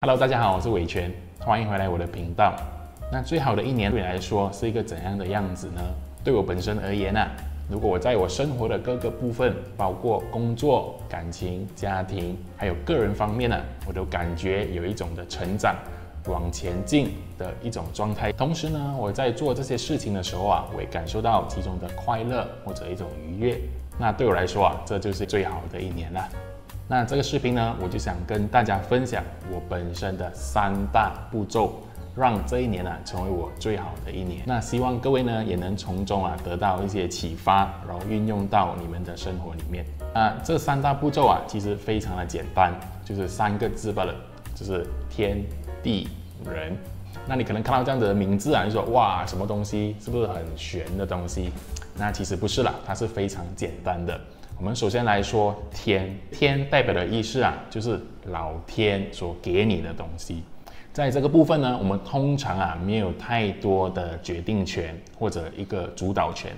Hello， 大家好，我是伟权，欢迎回来我的频道。那最好的一年对你来说是一个怎样的样子呢？对我本身而言啊，如果我在我生活的各个部分，包括工作、感情、家庭，还有个人方面啊，我都感觉有一种的成长、往前进的一种状态。同时呢，我在做这些事情的时候啊，我也感受到其中的快乐或者一种愉悦。那对我来说啊，这就是最好的一年了。那这个视频呢，我就想跟大家分享我本身的3大步骤，让这一年啊成为我最好的一年。那希望各位呢也能从中啊得到一些启发，然后运用到你们的生活里面。这3大步骤啊其实非常的简单，就是3个字罢了，就是天地人。那你可能看到这样的名字啊，就说哇什么东西，是不是很玄的东西？那其实不是啦，它是非常简单的。我们首先来说天代表的意思啊，就是老天所给你的东西。在这个部分呢，我们通常啊没有太多的决定权或者一个主导权，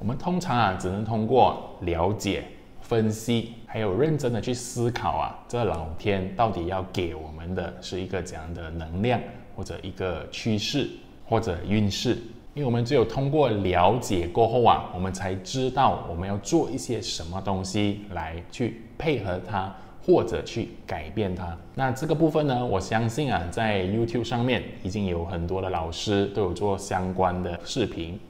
我们通常啊只能通过了解、分析，还有认真的去思考啊，这老天到底要给我们的是一个怎样的能量，或者一个趋势，或者运势。因为我们只有通过了解过后啊，我们才知道我们要做一些什么东西来去配合它，或者去改变它。那这个部分呢，我相信啊，在 YouTube 上面已经有很多的老师都有做相关的视频，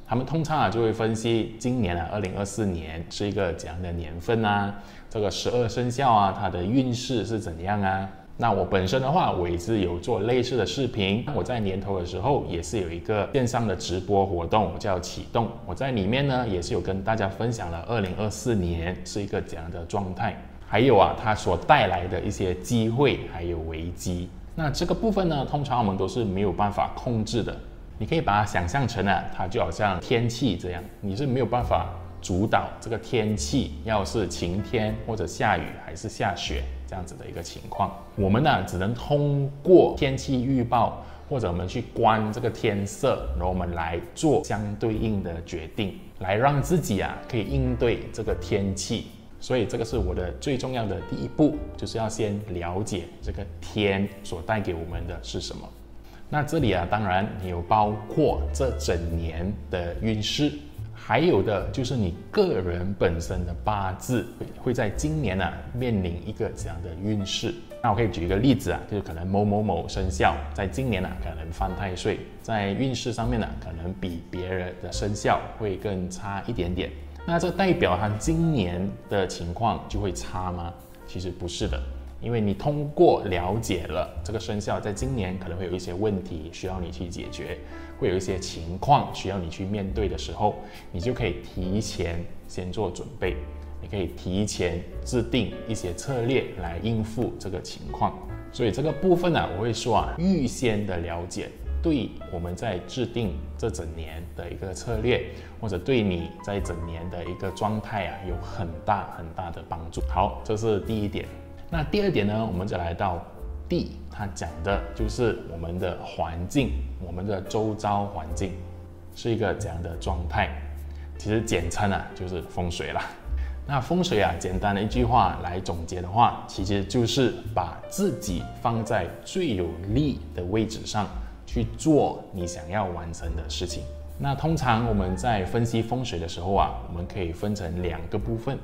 他们通常啊就会分析今年啊2024年是一个怎样的年份啊，这个12生肖啊它的运势是怎样啊。那我本身的话，我也是有做类似的视频。我在年头的时候，也是有一个线上的直播活动，叫启动。我在里面呢，也是有跟大家分享了2024年是一个怎样的状态，还有啊，它所带来的一些机会还有危机。那这个部分呢，通常我们都是没有办法控制的。你可以把它想象成啊，它就好像天气这样，你是没有办法主导这个天气，要是晴天或者下雨还是下雪这样子的一个情况。我们呢只能通过天气预报，或者我们去观这个天色，然后我们来做相对应的决定，来让自己啊可以应对这个天气。所以这个是我的最重要的第一步，就是要先了解这个天所带给我们的是什么。那这里啊，当然也有包括这整年的运势。还有的就是你个人本身的八字会在今年啊面临一个怎样的运势。那我可以举一个例子啊，就是可能某某某生肖在今年啊可能犯太岁，在运势上面呢可能比别人的生肖会更差一点点。那这代表他今年的情况就会差吗？其实不是的，因为你通过了解了这个生肖在今年可能会有一些问题需要你去解决，会有一些情况需要你去面对的时候，你就可以提前先做准备，你可以提前制定一些策略来应付这个情况。所以这个部分呢，我会说啊，预先的了解对我们在制定这整年的一个策略，或者对你在整年的一个状态啊，有很大很大的帮助。好，这是第一点。那第二点呢，我们就来到地，它讲的就是我们的环境，我们的周遭环境是一个怎样的状态。其实简称啊就是风水啦。那风水啊，简单的一句话来总结的话，其实就是把自己放在最有利的位置上去做你想要完成的事情。那通常我们在分析风水的时候啊，我们可以分成2个部分。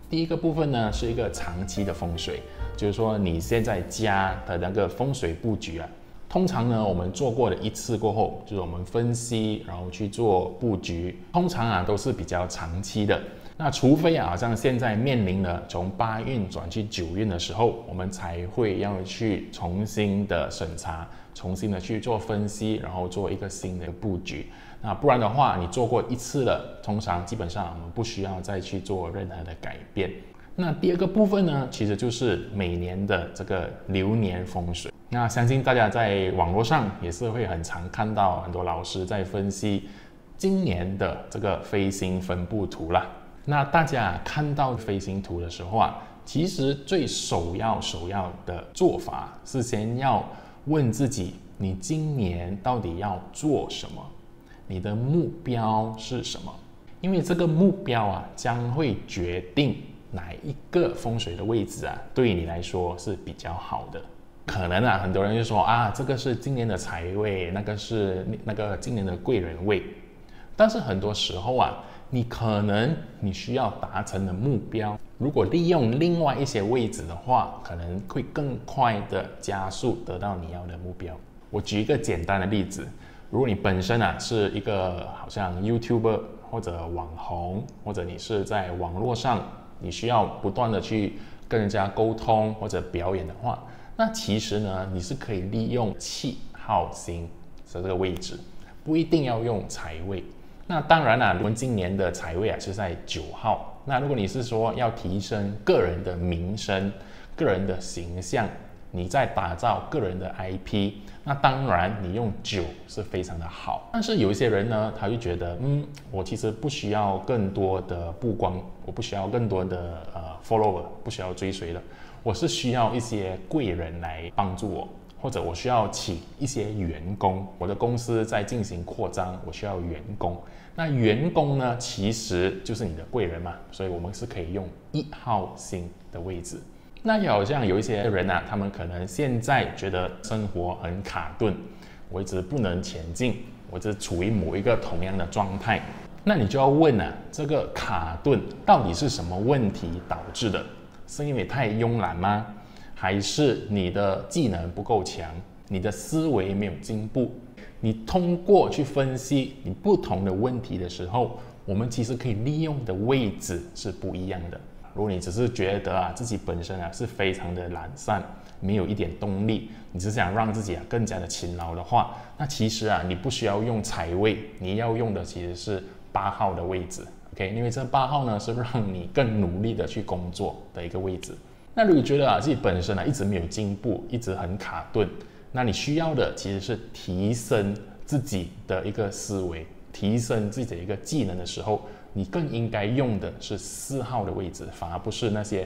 第一个部分呢是一个长期的风水，就是说你现在家的那个风水布局啊，通常呢我们做过的一次过后，就是我们分析然后去做布局，通常啊都是比较长期的。那除非啊好像现在面临了从8运转去9运的时候，我们才会要去重新的审查，重新的去做分析，然后做一个新的布局。那不然的话，你做过一次了，通常基本上我们不需要再去做任何的改变。那第二个部分呢，其实就是每年的这个流年风水。那相信大家在网络上也是会很常看到很多老师在分析今年的这个飞星分布图啦。那大家看到飞星图的时候啊，其实最首要的做法是先要问自己，你今年到底要做什么？你的目标是什么？因为这个目标啊，将会决定哪一个风水的位置啊，对你来说是比较好的。可能啊，很多人就说啊，这个是今年的财位，那个是那个今年的贵人位。但是很多时候啊，你需要达成的目标，如果利用另外一些位置的话，可能会更快的加速得到你要的目标。我举一个简单的例子，如果你本身啊是一个好像 YouTuber 或者网红，或者你是在网络上，你需要不断的去跟人家沟通或者表演的话，那其实呢，你是可以利用7号星的这个位置，不一定要用财位。那当然啦，我们今年的财位啊是在9号。那如果你是说要提升个人的名声、个人的形象，你在打造个人的 IP， 那当然你用9是非常的好。但是有一些人呢，他会觉得，我其实不需要更多的曝光，我不需要更多的follower， 不需要追随了，我是需要一些贵人来帮助我。或者我需要请一些员工，我的公司在进行扩张，我需要员工。那员工呢，其实就是你的贵人嘛，所以我们是可以用1号星的位置。那也好像有一些人啊，他们可能现在觉得生活很卡顿，我一直不能前进，我一直处于某一个同样的状态。那你就要问啊，这个卡顿到底是什么问题导致的？是因为太慵懒吗？还是你的技能不够强，你的思维没有进步？你通过去分析你不同的问题的时候，我们其实可以利用的位置是不一样的。如果你只是觉得啊自己本身啊是非常的懒散，没有一点动力，你只想让自己啊更加的勤劳的话，那其实啊你不需要用财位，你要用的其实是8号的位置。OK， 因为这8号呢是让你更努力的去工作的一个位置。那如果觉得啊自己本身啊一直没有进步，一直很卡顿，那你需要的其实是提升自己的一个思维，提升自己的一个技能的时候，你更应该用的是4号的位置，反而不是那些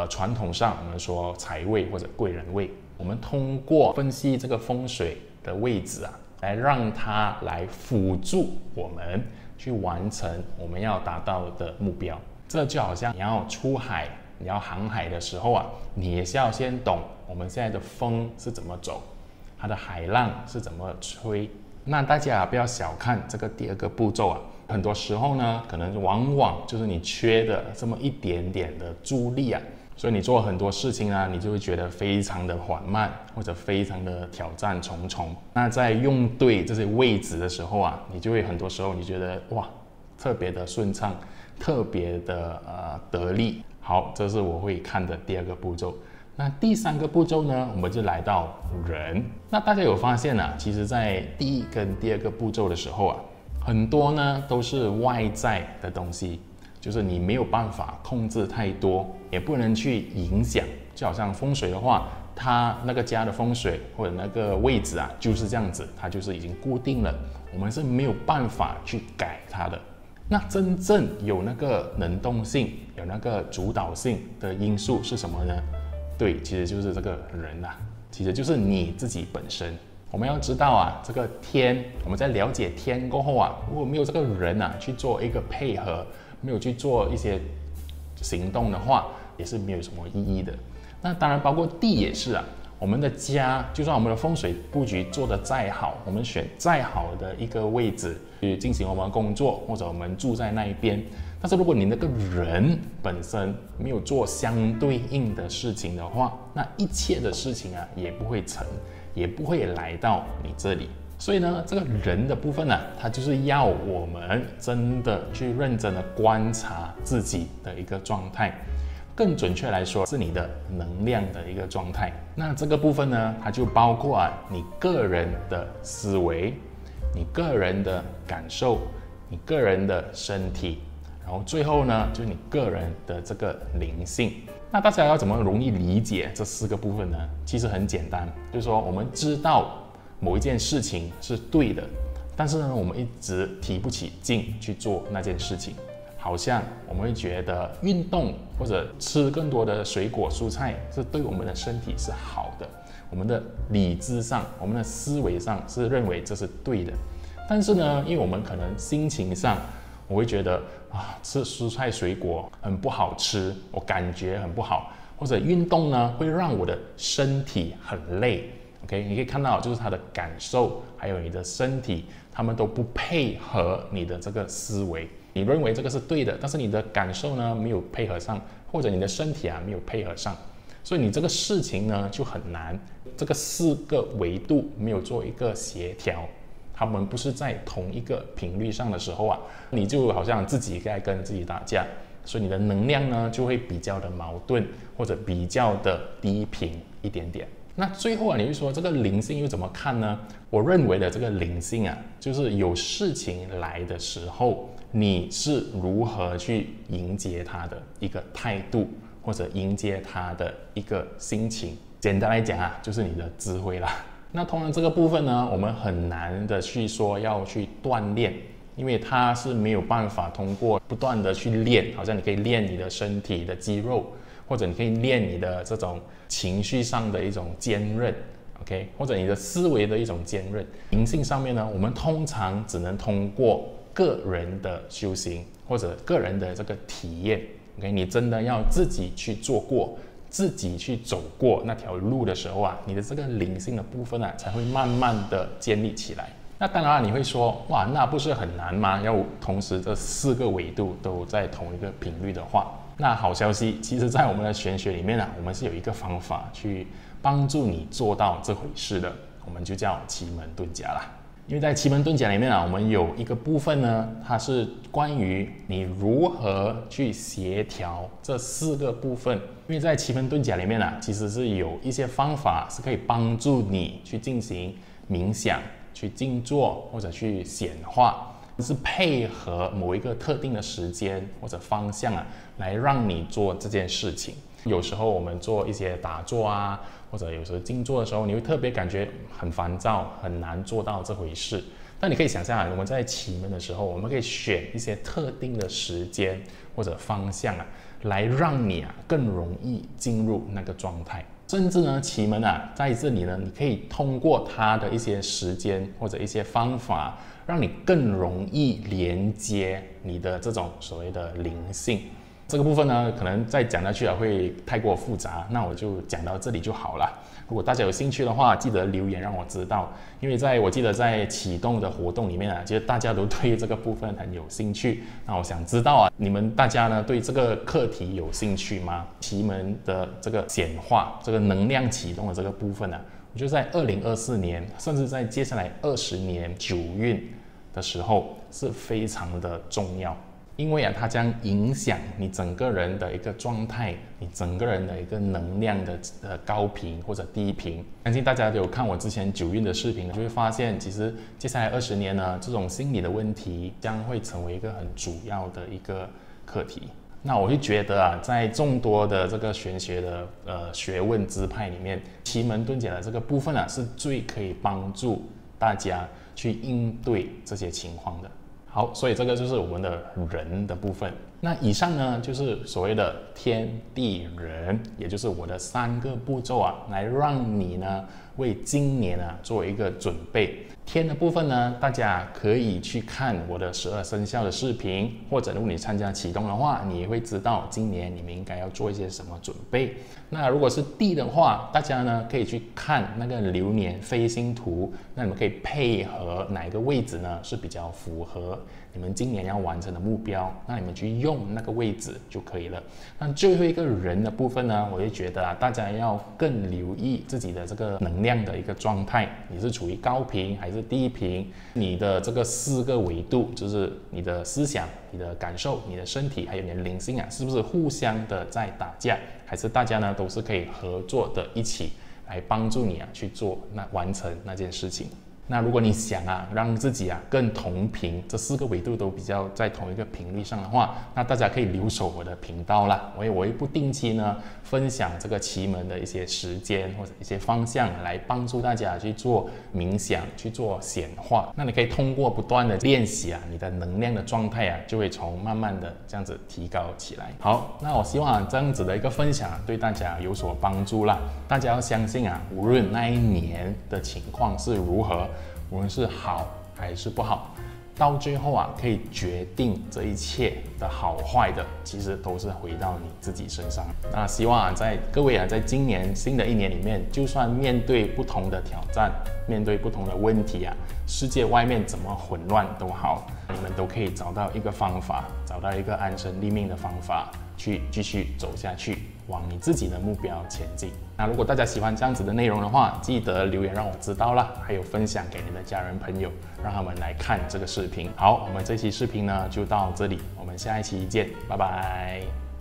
传统上我们说财位或者贵人位。我们通过分析这个风水的位置啊，来让它来辅助我们去完成我们要达到的目标。这就好像你要出海，你要航海的时候啊，你也是要先懂我们现在的风是怎么走，它的海浪是怎么吹。那大家不要小看这个第2个步骤啊，很多时候呢，可能往往就是你缺的这么一点点的助力啊，所以你做很多事情啊，你就会觉得非常的缓慢，或者非常的挑战重重。那在用对这些位置的时候啊，你就会很多时候你觉得哇，特别的顺畅，特别的得力。好，这是我会看的第2个步骤。那第3个步骤呢，我们就来到人。那大家有发现啊，其实在第1跟第2个步骤的时候啊，很多呢都是外在的东西，就是你没有办法控制太多，也不能去影响。就好像风水的话，它那个家的风水或者那个位置啊，就是这样子，它就是已经固定了，我们是没有办法去改它的。那真正有那个能动性，有那个主导性的因素是什么呢？对，其实就是这个人啊，其实就是你自己本身。我们要知道啊，这个天，我们在了解天过后啊，如果没有这个人啊去做一个配合，没有去做一些行动的话，也是没有什么意义的。那当然包括地也是啊，我们的家，就算我们的风水布局做得再好，我们选再好的一个位置去进行我们的工作，或者我们住在那一边，但是如果你那个人本身没有做相对应的事情的话，那一切的事情啊也不会成，也不会来到你这里。所以呢，这个人的部分呢，它就是要我们真的去认真的观察自己的一个状态，更准确来说是你的能量的一个状态。那这个部分呢，它就包括你个人的思维，你个人的感受，你个人的身体，然后最后呢，就是你个人的这个灵性。那大家要怎么容易理解这4个部分呢？其实很简单，就是说我们知道某一件事情是对的，但是呢，我们一直提不起劲去做那件事情。好像我们会觉得运动或者吃更多的水果蔬菜是对我们的身体是好的，我们的理智上，我们的思维上是认为这是对的。但是呢，因为我们可能心情上，我会觉得吃蔬菜水果很不好吃，我感觉很不好，或或者运动呢会让我的身体很累。OK， 你可以看到就是他的感受，还有你的身体，他们都不配合你的这个思维。你认为这个是对的，但是你的感受呢没有配合上，或者你的身体没有配合上，所以你这个事情呢就很难。这个4个维度没有做一个协调，他们不是在同一个频率上的时候你就好像自己在跟自己打架，所以你的能量呢就会比较的矛盾，或者比较的低频一点点。那最后你会说这个灵性又怎么看呢？我认为的这个灵性就是有事情来的时候，你是如何去迎接它的一个态度，或者迎接它的一个心情。简单来讲就是你的智慧啦。那通常这个部分呢，我们很难的去说要去锻炼，因为它是没有办法通过不断的去练，好像你可以练你的身体的肌肉，或者你可以练你的这种情绪上的一种坚韧 ，OK， 或者你的思维的一种坚韧。灵性上面呢，我们通常只能通过个人的修行或者个人的这个体验 ，OK， 你真的要自己去做过，自己去走过那条路的时候你的这个灵性的部分才会慢慢的建立起来。那当然你会说，哇，那不是很难吗？要同时这4个维度都在同一个频率的话，那好消息，其实在我们的玄学里面我们是有一个方法去帮助你做到这回事的，我们就叫奇门遁甲啦。因为在奇门遁甲里面我们有一个部分呢，它是关于你如何去协调这4个部分。因为在奇门遁甲里面其实是有一些方法是可以帮助你去进行冥想、去静坐或者去显化，是配合某一个特定的时间或者方向来让你做这件事情。有时候我们做一些打坐或者有时候静坐的时候，你会特别感觉很烦躁，很难做到这回事。但你可以想象我们在奇门的时候，我们可以选一些特定的时间或者方向来让你更容易进入那个状态。甚至呢，奇门在这里呢，你可以通过它的一些时间或者一些方法，让你更容易连接你的这种所谓的灵性。这个部分呢，可能再讲下去会太过复杂，那我就讲到这里就好了。如果大家有兴趣的话，记得留言让我知道，因为我记得在启动的活动里面其实大家都对这个部分很有兴趣。那我想知道你们大家呢对这个课题有兴趣吗？奇门的这个显化，这个能量启动的这个部分我觉得在2024年，甚至在接下来20年九运的时候是非常的重要。因为它将影响你整个人的一个状态，你整个人的一个能量的高频或者低频。相信大家有看我之前9运的视频，就会发现其实接下来20年呢，这种心理的问题将会成为一个很主要的一个课题。那我会觉得在众多的这个玄学的学问支派里面，奇门遁甲的这个部分是最可以帮助大家去应对这些情况的。好，所以这个就是我们的人的部分。那以上呢，就是所谓的天地人，也就是我的3个步骤来让你呢为今年做一个准备。天的部分呢，大家可以去看我的12生肖的视频，或者如果你参加启动的话，你也会知道今年你们应该要做一些什么准备。那如果是地的话，大家呢可以去看那个流年飞星图，那你们可以配合哪一个位置呢是比较符合你们今年要完成的目标，那你们去用那个位置就可以了。那最后一个人的部分呢，我就觉得大家要更留意自己的这个能量的一个状态，你是处于高频还是低频，你的这个4个维度，就是你的思想、你的感受、你的身体还有你的灵性是不是互相的在打架，还是大家呢都是可以合作的一起来帮助你去做完成那件事情。那如果你想让自己更同频，这4个维度都比较在同一个频率上的话，那大家可以留守我的频道啦。我会不定期呢分享这个奇门的一些时间或者一些方向，来帮助大家去做冥想、去做显化。那你可以通过不断的练习你的能量的状态就会从慢慢的这样子提高起来。好，那我希望这样子的一个分享对大家有所帮助啦。大家要相信无论那一年的情况是如何，无论是好还是不好，到最后啊，可以决定这一切的好坏的，其实都是回到你自己身上。那希望啊，各位啊，在今年新的一年里面，就算面对不同的挑战，面对不同的问题啊，世界外面怎么混乱都好，你们都可以找到一个方法，找到一个安身立命的方法，去继续走下去，往你自己的目标前进。那如果大家喜欢这样子的内容的话，记得留言让我知道啦，还有分享给你的家人朋友，让他们来看这个视频。好，我们这期视频呢就到这里，我们下一期见，拜拜。